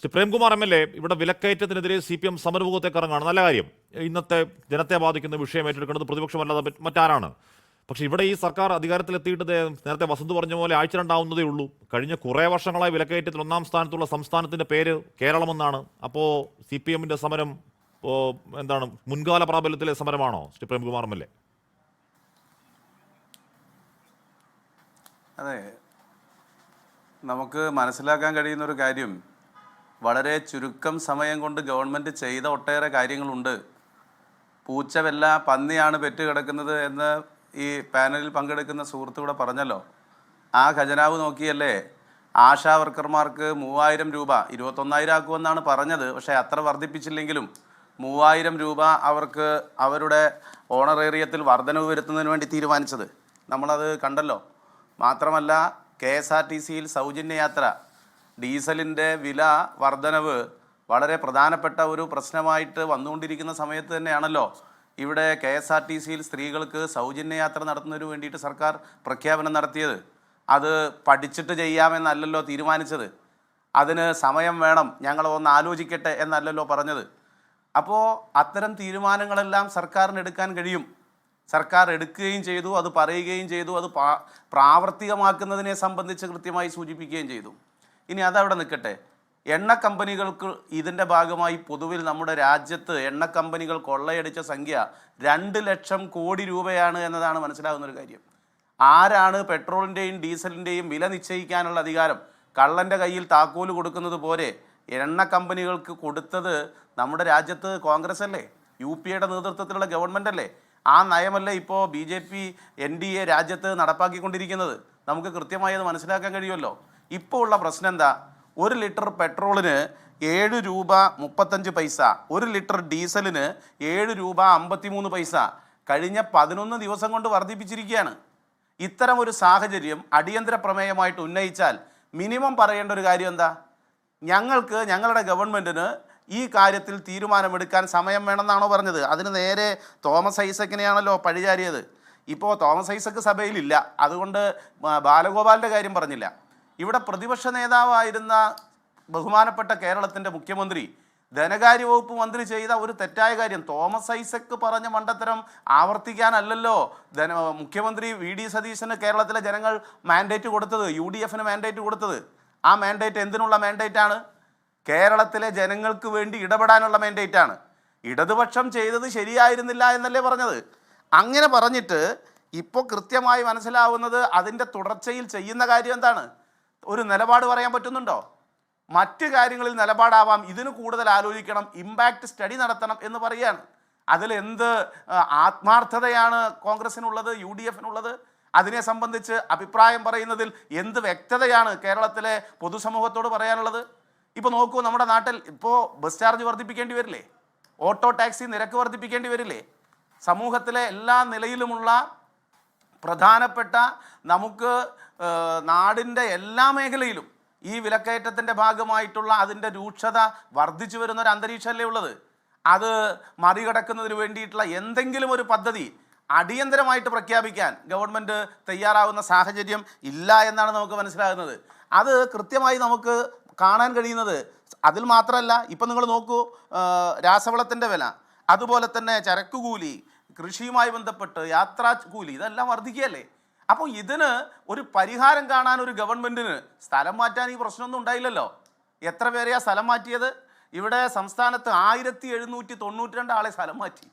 Shri Premkumar M L A ഇവിടെ വിലക്കയറ്റത്തിനെതിരെ CPM സമരമുഖത്തേക്ക് ഇറങ്ങുകയാണ്. നല്ല കാര്യം. ഇന്നത്തെ ജനത്തെ ബാധിക്കുന്ന വിഷയം ഏറ്റെടുക്കുന്നത് പ്രതിപക്ഷമല്ലാതെ മറ്റാരാണ്? പക്ഷേ ഇവിടെ ഈ സർക്കാർ അധികാരത്തിലെത്തിയിട്ട് നേരത്തെ വസന്ത് പറഞ്ഞ പോലെ ആഴ്ച രണ്ടാവുന്നതേ ഉള്ളൂ. കഴിഞ്ഞ കുറേ വർഷങ്ങളായി വിലക്കയറ്റത്തിൽ 1-ാം സ്ഥാനത്തുള്ള സംസ്ഥാനത്തിൻ്റെ പേര് കേരളമെന്നാണ്. അപ്പോൾ CPMന്റെ സമരം എന്താണ്, മുൻകാല പ്രാബല്യത്തിലെ സമരമാണോ Shri Premkumar M L A? അതെ, നമുക്ക് മനസ്സിലാക്കാൻ കഴിയുന്ന ഒരു കാര്യം, വളരെ ചുരുക്കം സമയം കൊണ്ട് ഗവൺമെൻറ് ചെയ്ത ഒട്ടേറെ കാര്യങ്ങളുണ്ട്. പൂച്ചവല്ല പന്നിയാണ് പെറ്റ് കിടക്കുന്നത് എന്ന് ഈ പാനലിൽ പങ്കെടുക്കുന്ന സുഹൃത്തുക്കൂടെ പറഞ്ഞല്ലോ. ആ ഖജനാവ് നോക്കിയല്ലേ ആശാ വർക്കർമാർക്ക് 3000 രൂപ 21,000 ആക്കുമെന്നാണ് പറഞ്ഞത്. പക്ഷേ അത്ര വർദ്ധിപ്പിച്ചില്ലെങ്കിലും 3000 രൂപ അവർക്ക് അവരുടെ ഓണറേറിയത്തിൽ വർധനവ് വരുത്തുന്നതിന് വേണ്ടി തീരുമാനിച്ചത് നമ്മളത് കണ്ടല്ലോ. മാത്രമല്ല KSRTCയിൽ സൗജന്യ യാത്ര, ഡീസലിൻ്റെ വില വർധനവ് വളരെ പ്രധാനപ്പെട്ട ഒരു പ്രശ്നമായിട്ട് വന്നുകൊണ്ടിരിക്കുന്ന സമയത്ത് തന്നെയാണല്ലോ ഇവിടെ KSRTCയിൽ സ്ത്രീകൾക്ക് സൗജന്യ യാത്ര നടത്തുന്നതിന് വേണ്ടിയിട്ട് സർക്കാർ പ്രഖ്യാപനം നടത്തിയത്. അത് പഠിച്ചിട്ട് ചെയ്യാമെന്നല്ലല്ലോ തീരുമാനിച്ചത്. അതിന് സമയം വേണം, ഞങ്ങൾ ഒന്ന് ആലോചിക്കട്ടെ എന്നല്ലല്ലോ പറഞ്ഞത്. അപ്പോൾ അത്തരം തീരുമാനങ്ങളെല്ലാം സർക്കാരിന് എടുക്കാൻ കഴിയും. സർക്കാർ എടുക്കുകയും ചെയ്തു, അത് പറയുകയും ചെയ്തു, അത് പ്രാവർത്തികമാക്കുന്നതിനെ സംബന്ധിച്ച് കൃത്യമായി സൂചിപ്പിക്കുകയും ചെയ്തു. ഇനി അതവിടെ നിൽക്കട്ടെ. എണ്ണ കമ്പനികൾക്ക് ഇതിൻ്റെ ഭാഗമായി പൊതുവിൽ നമ്മുടെ രാജ്യത്ത് എണ്ണ കമ്പനികൾ കൊള്ളയടിച്ച സംഖ്യ 2 ലക്ഷം കോടി രൂപയാണ് എന്നതാണ് മനസ്സിലാകുന്നൊരു കാര്യം. ആരാണ് പെട്രോളിൻ്റെയും ഡീസലിൻ്റെയും വില നിശ്ചയിക്കാനുള്ള അധികാരം? കള്ളൻ്റെ കയ്യിൽ താക്കോല് കൊടുക്കുന്നത് പോലെ എണ്ണ കമ്പനികൾക്ക് കൊടുത്തത് നമ്മുടെ രാജ്യത്ത് കോൺഗ്രസ് അല്ലേ, UPAയുടെ നേതൃത്വത്തിലുള്ള ഗവൺമെൻറ് അല്ലേ? ആ നയമല്ലേ ഇപ്പോൾ BJP NDA രാജ്യത്ത് നടപ്പാക്കിക്കൊണ്ടിരിക്കുന്നത്? നമുക്ക് കൃത്യമായി അത് മനസ്സിലാക്കാൻ കഴിയുമല്ലോ. ഇപ്പോൾ ഉള്ള പ്രശ്നം എന്താ? 1 ലിറ്റർ പെട്രോളിന് 7 രൂപ 35 പൈസ, 1 ലിറ്റർ ഡീസലിന് 7 രൂപ 53 പൈസ കഴിഞ്ഞ 11 ദിവസം കൊണ്ട് വർദ്ധിപ്പിച്ചിരിക്കുകയാണ്. ഇത്തരം ഒരു സാഹചര്യം അടിയന്തര പ്രമേയമായിട്ട് ഉന്നയിച്ചാൽ മിനിമം പറയേണ്ട ഒരു കാര്യം എന്താ? ഞങ്ങളുടെ ഗവൺമെൻറ്റിന് ഈ കാര്യത്തിൽ തീരുമാനമെടുക്കാൻ സമയം വേണമെന്നാണോ പറഞ്ഞത്? അതിന് നേരെ തോമസ് ഐസക്കിനെയാണല്ലോ പഴിചാരിയത്. ഇപ്പോൾ തോമസ് ഐസക്ക് സഭയിലില്ല, അതുകൊണ്ട് ബാലഗോപാലിൻ്റെ കാര്യം പറഞ്ഞില്ല. ഇവിടെ പ്രതിപക്ഷ നേതാവായിരുന്ന ബഹുമാനപ്പെട്ട കേരളത്തിൻ്റെ മുഖ്യമന്ത്രി, ധനകാര്യ വകുപ്പ് മന്ത്രി ചെയ്ത ഒരു തെറ്റായ കാര്യം, തോമസ് ഐസക്ക് പറഞ്ഞ മണ്ടത്തരം ആവർത്തിക്കാനല്ലല്ലോ മുഖ്യമന്ത്രി VD സതീശന് കേരളത്തിലെ ജനങ്ങൾ മാൻഡേറ്റ് കൊടുത്തത്, UDFന് മാൻഡേറ്റ് കൊടുത്തത്. ആ മാൻഡേറ്റ് എന്തിനുള്ള മാൻഡേറ്റാണ്? കേരളത്തിലെ ജനങ്ങൾക്ക് വേണ്ടി ഇടപെടാനുള്ള മാൻഡേറ്റാണ്. ഇടതുപക്ഷം ചെയ്തത് ശരിയായിരുന്നില്ല എന്നല്ലേ പറഞ്ഞത്? അങ്ങനെ പറഞ്ഞിട്ട് ഇപ്പോൾ കൃത്യമായി മനസ്സിലാവുന്നത് അതിൻ്റെ തുടർച്ചയിൽ ചെയ്യുന്ന കാര്യം എന്താണ്? ഒരു നിലപാട് പറയാൻ പറ്റുന്നുണ്ടോ? മറ്റ് കാര്യങ്ങളിൽ നിലപാടാവാം, ഇതിന് കൂടുതൽ ആലോചിക്കണം, ഇമ്പാക്റ്റ് സ്റ്റഡി നടത്തണം എന്ന് പറയുകയാണ്. അതിലെന്ത് ആത്മാർത്ഥതയാണ് കോൺഗ്രസിനുള്ളത്, UDFനുള്ളത്? അതിനെ സംബന്ധിച്ച് അഭിപ്രായം പറയുന്നതിൽ എന്ത് വ്യക്തതയാണ് കേരളത്തിലെ പൊതുസമൂഹത്തോട് പറയാനുള്ളത്? ഇപ്പോൾ നോക്കൂ, നമ്മുടെ നാട്ടിൽ ഇപ്പോൾ ബസ് ചാർജ് വർദ്ധിപ്പിക്കേണ്ടി വരില്ലേ? ഓട്ടോ ടാക്സി നിരക്ക് വർദ്ധിപ്പിക്കേണ്ടി വരില്ലേ? സമൂഹത്തിലെ എല്ലാ നിലയിലുമുള്ള പ്രധാനപ്പെട്ട നമുക്ക് നാടിൻ്റെ എല്ലാ മേഖലയിലും ഈ വിലക്കയറ്റത്തിൻ്റെ ഭാഗമായിട്ടുള്ള അതിൻ്റെ രൂക്ഷത വർദ്ധിച്ചു വരുന്നൊരു അന്തരീക്ഷമല്ലേ ഉള്ളത്. അത് മറികടക്കുന്നതിന് വേണ്ടിയിട്ടുള്ള എന്തെങ്കിലും ഒരു പദ്ധതി അടിയന്തരമായിട്ട് പ്രഖ്യാപിക്കാൻ ഗവൺമെൻറ് തയ്യാറാവുന്ന സാഹചര്യം ഇല്ല എന്നാണ് നമുക്ക് മനസ്സിലാകുന്നത്. അത് കൃത്യമായി നമുക്ക് കാണാൻ കഴിയുന്നത്. അതിൽ മാത്രമല്ല, ഇപ്പം നിങ്ങൾ നോക്കൂ, രാസവളത്തിൻ്റെ വില, അതുപോലെ തന്നെ ചരക്കുകൂലി, കൃഷിയുമായി ബന്ധപ്പെട്ട് യാത്രാ കൂലി, ഇതെല്ലാം വർദ്ധിക്കുകയല്ലേ. അപ്പോൾ ഇതിന് ഒരു പരിഹാരം കാണാൻ ഒരു ഗവൺമെൻറ്റിന് സ്ഥലം മാറ്റാൻ ഈ പ്രശ്നമൊന്നും ഉണ്ടായില്ലല്ലോ. എത്ര പേരെയാണ് സ്ഥലം മാറ്റിയത്? ഇവിടെ സംസ്ഥാനത്ത് 1792 ആളെ സ്ഥലം മാറ്റി.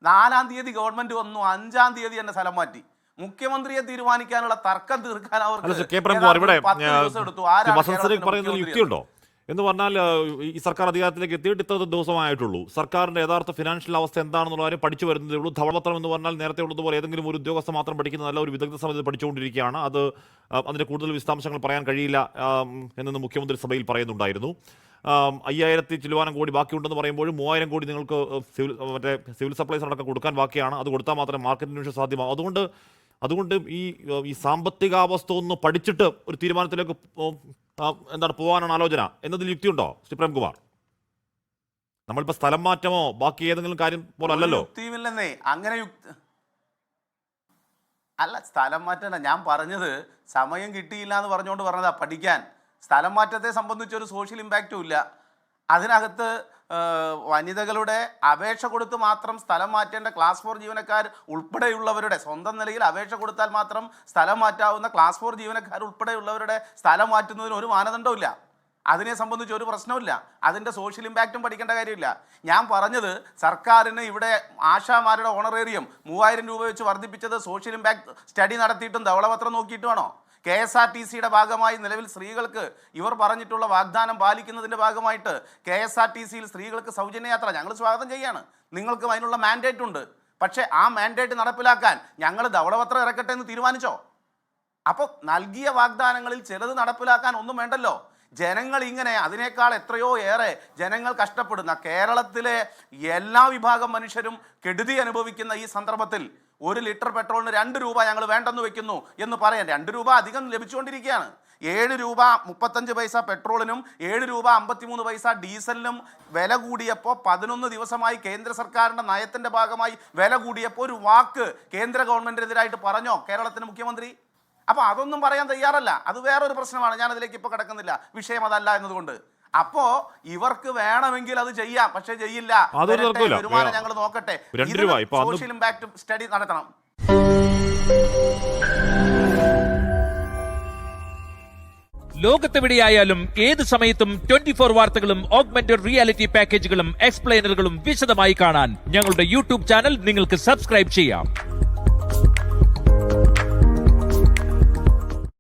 4-ാം തീയതി ഗവൺമെൻറ് വന്നു, 5-ാം തീയതി തന്നെ സ്ഥലം മാറ്റി. മുഖ്യമന്ത്രിയെ തീരുമാനിക്കാനുള്ള തർക്കം തീർക്കാൻ അവർക്ക് 10 ദിവസം എടുത്തു. യുക്തിയുണ്ടോ എന്ന് പറഞ്ഞാൽ ഈ സർക്കാർ അധികാരത്തിലേക്ക് എത്തിയിട്ട് ഇത്ര ദിവസമായിട്ടുള്ളൂ. സർക്കാരിൻ്റെ യഥാർത്ഥ ഫിനാൻഷ്യൽ അവസ്ഥ എന്താണെന്നുള്ള കാര്യം പഠിച്ചു വരുന്നതേ ഉള്ളൂ. ധവളപത്രം എന്ന് പറഞ്ഞാൽ നേരത്തെ ഉള്ളതുപോലെ ഏതെങ്കിലും ഒരു ഉദ്യോഗസ്ഥ മാത്രം പഠിക്കുന്നതല്ല, ഒരു വിദഗ്ധ സമിതി പഠിച്ചുകൊണ്ടിരിക്കുകയാണ്. അതിൻ്റെ കൂടുതൽ വിശദാംശങ്ങൾ പറയാൻ കഴിയില്ല എന്ന് മുഖ്യമന്ത്രി സഭയിൽ പറയുന്നുണ്ടായിരുന്നു. 5000 ചില്ലുവാനം കോടി ബാക്കിയുണ്ടെന്ന് പറയുമ്പോഴും 3000 കോടി നിങ്ങൾക്ക് സിവിൽ സപ്ലൈസ് അടക്കം കൊടുക്കാൻ ബാക്കിയാണ്. അത് കൊടുത്താൽ മാത്രമേ മാർക്കറ്റ് ഇൻവെഷൻ സാധ്യമാവും. അതുകൊണ്ട് ഈ സാമ്പത്തികാവസ്ഥ ഒന്ന് പഠിച്ചിട്ട് ഒരു തീരുമാനത്തിലേക്ക് പോകാനാണ് ആലോചന എന്നതിൽ യുക്തിയുണ്ടോ ശ്രീ പ്രേംകുമാർ? നമ്മളിപ്പോൾ സ്ഥലം മാറ്റമോ ബാക്കി ഏതെങ്കിലും കാര്യം പോലെ അല്ലല്ലോ. യുക്തിയുമില്ലെന്നേ, അങ്ങനെ അല്ല, സ്ഥലം മാറ്റണ്ട. ഞാൻ പറഞ്ഞത് സമയം കിട്ടിയില്ല എന്ന് പറഞ്ഞുകൊണ്ട് പറഞ്ഞതാ പഠിക്കാൻ. സ്ഥലം മാറ്റത്തെ സംബന്ധിച്ചൊരു സോഷ്യൽ ഇമ്പാക്റ്റും ഇല്ല, അതിനകത്ത് വനിതകളുടെ അപേക്ഷ കൊടുത്ത് മാത്രം സ്ഥലം മാറ്റേണ്ട ക്ലാസ് 4 ജീവനക്കാർ ഉൾപ്പെടെയുള്ളവരുടെ സ്വന്തം നിലയിൽ അപേക്ഷ കൊടുത്താൽ മാത്രം സ്ഥലം മാറ്റാവുന്ന ക്ലാസ് 4 ജീവനക്കാർ ഉൾപ്പെടെയുള്ളവരുടെ സ്ഥലം മാറ്റുന്നതിന് ഒരു മാനദണ്ഡമില്ല. അതിനെ സംബന്ധിച്ച് ഒരു പ്രശ്നമില്ല. അതിൻ്റെ സോഷ്യൽ ഇമ്പാക്റ്റും പഠിക്കേണ്ട കാര്യമില്ല. ഞാൻ പറഞ്ഞത് സർക്കാരിന് ഇവിടെ ആശാമാരുടെ ഓണറേറിയം 3000 രൂപ വെച്ച് വർദ്ധിപ്പിച്ചത് സോഷ്യൽ ഇമ്പാക്ട് സ്റ്റഡി നടത്തിയിട്ടും ധവളപത്രം നോക്കിയിട്ടുമാണോ? KSRTCയുടെ ഭാഗമായി നിലവിൽ സ്ത്രീകൾക്ക് ഇവർ പറഞ്ഞിട്ടുള്ള വാഗ്ദാനം പാലിക്കുന്നതിൻ്റെ ഭാഗമായിട്ട് KSRTCയിൽ സ്ത്രീകൾക്ക് സൗജന്യ യാത്ര ഞങ്ങൾ സ്വാഗതം ചെയ്യാണ്. നിങ്ങൾക്കും അതിനുള്ള മാൻഡേറ്റ് ഉണ്ട്. പക്ഷേ ആ മാൻഡേറ്റ് നടപ്പിലാക്കാൻ ഞങ്ങൾ ധവളപത്രം ഇറക്കട്ടെ എന്ന് തീരുമാനിച്ചോ? അപ്പോൾ നൽകിയ വാഗ്ദാനങ്ങളിൽ ചിലത് നടപ്പിലാക്കാൻ ഒന്നും വേണ്ടല്ലോ. ജനങ്ങൾ ഇങ്ങനെ അതിനേക്കാൾ എത്രയോ ഏറെ ജനങ്ങൾ കഷ്ടപ്പെടുന്ന കേരളത്തിലെ എല്ലാ വിഭാഗം മനുഷ്യരും കെടുതി അനുഭവിക്കുന്ന ഈ സന്ദർഭത്തിൽ 1 ലിറ്റർ പെട്രോളിന് 2 രൂപ ഞങ്ങൾ വേണ്ടെന്ന് വെക്കുന്നു എന്ന് പറയാൻ 2 രൂപ അധികം ലഭിച്ചുകൊണ്ടിരിക്കുകയാണ്. 7 രൂപ 35 പൈസ പെട്രോളിനും 7 രൂപ 53 പൈസ ഡീസലിനും വില കൂടിയപ്പോൾ 11 ദിവസമായി കേന്ദ്ര സർക്കാരിൻ്റെ നയത്തിൻ്റെ ഭാഗമായി വില കൂടിയപ്പോൾ ഒരു വാക്ക് കേന്ദ്ര ഗവൺമെൻറ്റിനെതിരായിട്ട് പറഞ്ഞോ കേരളത്തിൻ്റെ മുഖ്യമന്ത്രി? അപ്പോൾ അതൊന്നും പറയാൻ തയ്യാറല്ല. അത് വേറൊരു പ്രശ്നമാണ്. ഞാനതിലേക്ക് ഇപ്പോൾ കിടക്കുന്നില്ല, വിഷയം അതല്ല എന്നതുകൊണ്ട്. അപ്പോ ഇവർക്ക് വേണമെങ്കിൽ അത് ചെയ്യാം, പക്ഷെ ചെയ്യില്ല. വരുമാനം ഞങ്ങൾ നോക്കട്ടെ. സോഷ്യൽ ഇമ്പാക്ട് സ്റ്റഡി നടത്തണം. ലോകത്തെവിടെയായാലും ഏത് സമയത്തും 24 വാർത്തകളും ഓഗ്മെന്റഡ് റിയാലിറ്റി പാക്കേജുകളും എക്സ്പ്ലെയിനറുകളും വിശദമായി കാണാൻ ഞങ്ങളുടെ യൂട്യൂബ് ചാനൽ നിങ്ങൾക്ക് സബ്സ്ക്രൈബ് ചെയ്യാം.